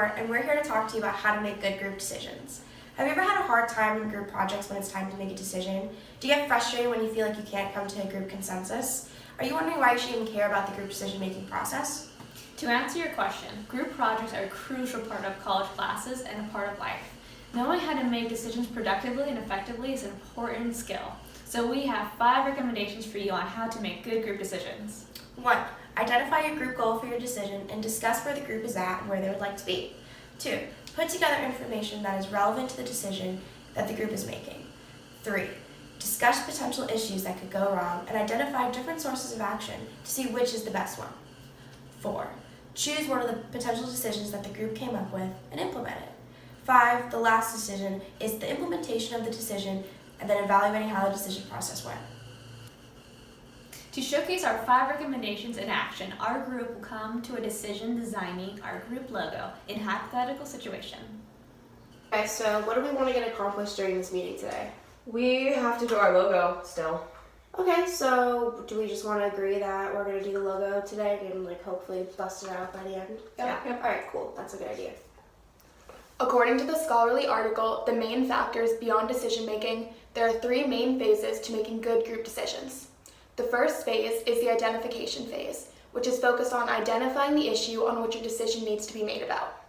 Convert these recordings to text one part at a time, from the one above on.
Hart, and we're here to talk to you about how to make good group decisions. Have you ever had a hard time in group projects when it's time to make a decision? Do you get frustrated when you feel like you can't come to a group consensus? Are you wondering why you should even care about the group decision-making process? To answer your question, group projects are a crucial part of college classes and a part of life. Knowing how to make decisions productively and effectively is an important skill. So we have 5 recommendations for you on how to make good group decisions. 1. Identify your group goal for your decision and discuss where the group is at and where they would like to be. 2. Put together information that is relevant to the decision that the group is making. 3. Discuss potential issues that could go wrong and identify different sources of action to see which is the best one. 4. Choose one of the potential decisions that the group came up with and implement it. 5. The last decision is the implementation of the decision and then evaluating how the decision process went. To showcase our 5 recommendations in action, our group will come to a decision designing our group logo in a hypothetical situation. Okay, so what do we want to get accomplished during this meeting today? We have to do our logo still. Okay, so do we just want to agree that we're going to do the logo today and hopefully bust it out by the end? Yeah. Alright, cool. That's a good idea. According to the scholarly article, The Main Factors Beyond Decision Making, there are 3 main phases to making good group decisions. The first phase is the identification phase, which is focused on identifying the issue on which a decision needs to be made about.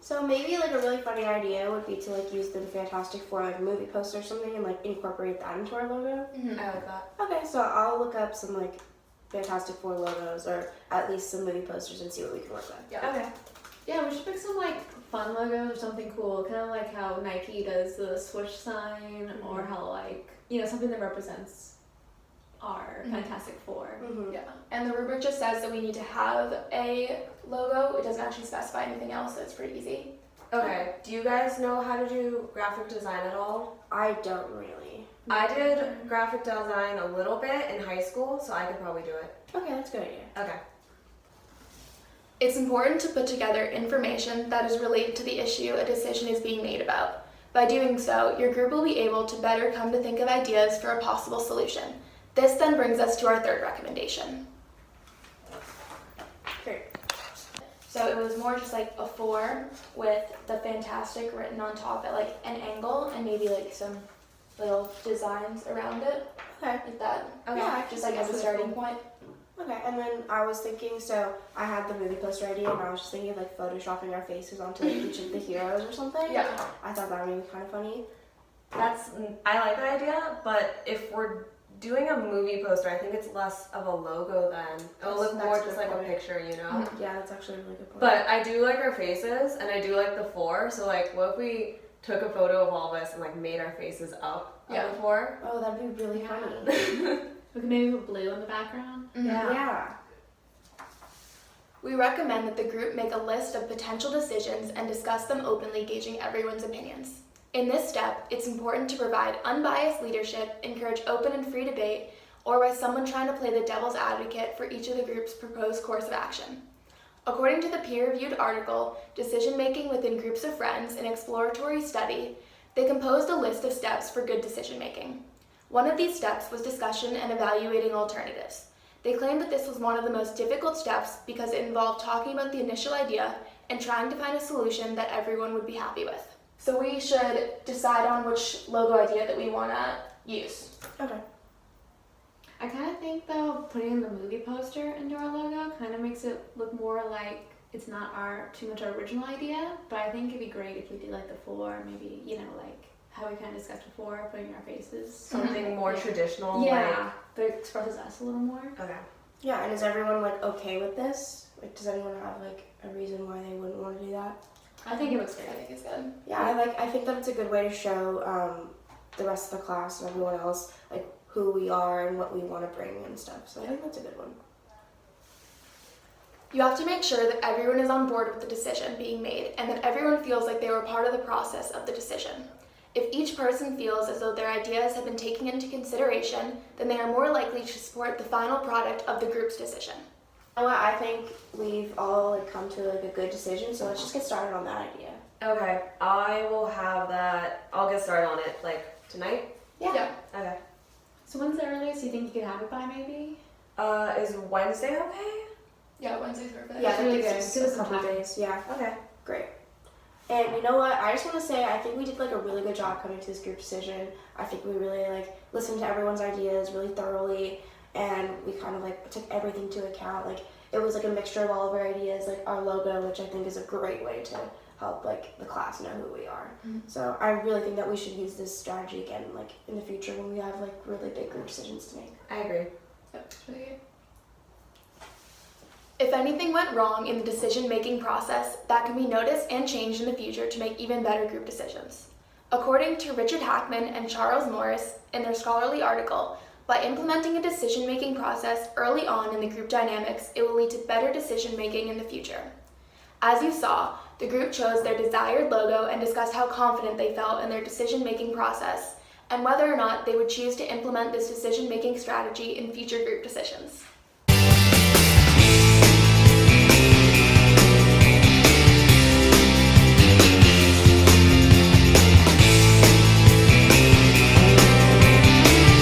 So maybe a really funny idea would be to use the Fantastic Four movie poster or something and incorporate that into our logo. I like that. Okay, so I'll look up some Fantastic Four logos or at least some movie posters and see what we can work with. Yeah. Okay. Yeah, we should pick some fun logos or something cool, kind of like how Nike does the swoosh sign, or how something that represents our Fantastic Four. Mm-hmm. Yeah, and the rubric just says that we need to have a logo. It doesn't actually specify anything else, so it's pretty easy. Okay, do you guys know how to do graphic design at all? I don't really. I did graphic design a little bit in high school, so I could probably do it. Okay, that's a good idea. Okay. It's important to put together information that is related to the issue a decision is being made about. By doing so, your group will be able to better come to think of ideas for a possible solution. This then brings us to our 3rd recommendation. Great. So it was more just a 4 with the Fantastic written on top at an angle and maybe some little designs around it. Okay. Like that. Okay. Yeah, Just as a starting point. Okay, and then I was thinking, so I had the movie poster idea, and I was just thinking of photoshopping our faces onto each of the heroes or something. Yeah. I thought that would be kind of funny. I like that idea, but if we're doing a movie poster, I think it's less of a logo then. It'll look more just like a picture, Mm-hmm. Yeah, that's actually a really good point. But I do like our faces, and I do like the 4, so what if we took a photo of all of us and made our faces up on the 4? Oh, that'd be really funny. We could maybe put blue in the background. Yeah. We recommend that the group make a list of potential decisions and discuss them openly, gauging everyone's opinions. In this step, it's important to provide unbiased leadership, encourage open and free debate, or by someone trying to play the devil's advocate for each of the group's proposed course of action. According to the peer-reviewed article, Decision-Making Within Groups of Friends, an Exploratory Study, they composed a list of steps for good decision-making. One of these steps was discussion and evaluating alternatives. They claimed that this was one of the most difficult steps because it involved talking about the initial idea and trying to find a solution that everyone would be happy with. So we should decide on which logo idea that we want to use. Okay. I kind of think though putting the movie poster into our logo kind of makes it look more like it's not too much our original idea, but I think it'd be great if we did the 4, maybe how we kind of discussed before, putting our faces. Something more traditional. Yeah, but it expresses us a little more. Okay. Yeah, and is everyone okay with this? Does anyone have a reason why they wouldn't want to do that? I think it looks great. I think it's good. Yeah, I think that it's a good way to show the rest of the class and everyone else who we are and what we want to bring and stuff. So I think that's a good one. You have to make sure that everyone is on board with the decision being made and that everyone feels like they were part of the process of the decision. If each person feels as though their ideas have been taken into consideration, then they are more likely to support the final product of the group's decision. You know what? I think we've all come to a good decision, so let's just get started on that idea. Okay, I will have that. I'll get started on it tonight. Yeah. Okay. So when's the earliest you think you could have it by, maybe? Is Wednesday okay? Yeah, Wednesday's perfect. Yeah, that really gives good. us Give us a couple some time. days. Yeah. Okay. Great. And you know what? I just want to say I think we did like a really good job coming to this group decision. I think we really like listened to everyone's ideas really thoroughly, and we kind of like took everything into account. Like it was like a mixture of all of our ideas, like our logo, which I think is a great way to help like the class know who we are. So I really think that we should use this strategy again, like in the future when we have like really big group decisions to make. I agree. Yep, it's really good. If anything went wrong in the decision-making process, that can be noticed and changed in the future to make even better group decisions. According to Richard Hackman and Charles Morris in their scholarly article, by implementing a decision-making process early on in the group dynamics, it will lead to better decision-making in the future. As you saw, the group chose their desired logo and discussed how confident they felt in their decision-making process, and whether or not they would choose to implement this decision-making strategy in future group decisions.